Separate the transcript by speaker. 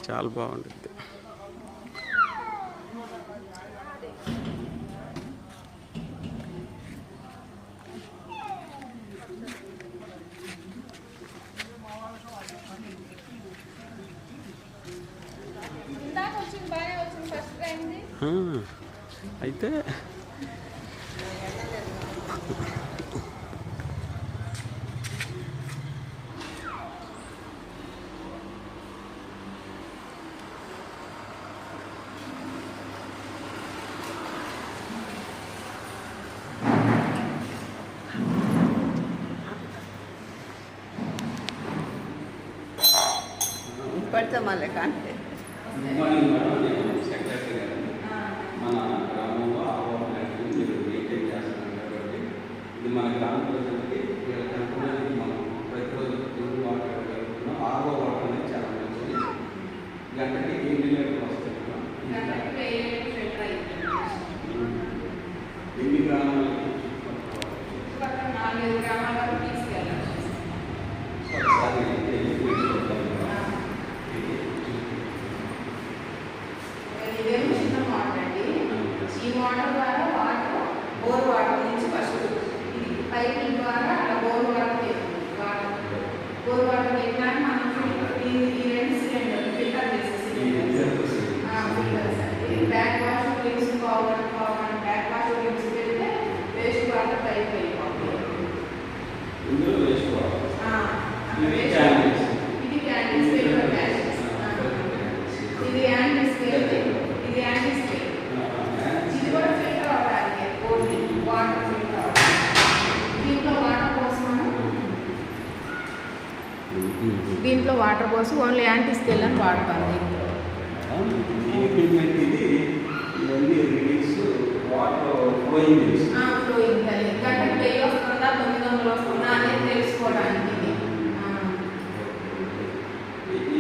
Speaker 1: చాలా బాగుంటుంది. అయితే
Speaker 2: పడితే మళ్ళీ కంటే
Speaker 1: మన గ్రామంలో ఆవాలని మీరు మెయింటైన్ చేస్తున్నారు కాబట్టి ఇది మన గ్రామ ప్రజలకి కనుక్కోవడానికి మనం ప్రతిరోజు తెలుగు వాడుతున్నాం. ఆవో వాటర్ అనేది చాలా మంచిది. గంటకి 8 లీటర్లు వస్తాయి. ఎన్ని గ్రామాలకి
Speaker 3: ఈ మోటార్ ద్వారా వాటర్ బోర్ వాటర్ నుంచి ఫస్ట్ ఇది పైపుల ద్వారా అలా బోర్ వాటర్ బోర్ వాటర్ ఎట్లా మనం ఈ 2 సిలిండర్ ఫిల్టర్ చేసేసి బ్యాక్ వాష్ లిమ్స్ పవర్ బ్యాక్ వాష్ లిమ్స్ పెడితే వేస్ట్ వాటర్ పైప్ అయిపోతుంది. ఇది క్యాండిల్స్ పేపర్ క్యాషెస్, ఇది యాంటీ స్కేల్, ఇది యాంటీ స్కేల్. ఇది కూడా ఫిల్టర్ అవడానికి ఓన్లీ వాటర్ ఫిల్టర్ అవడానికి. దీంట్లో వాటర్ పోసి ఓన్లీ యాంటీ స్కేల్ అని వాడతాను. ఫ్లోయింగ్ గంటకు 1000 వస్తుందా 900 వస్తుందా అనేది తెలుసుకోవడానికి. ఇది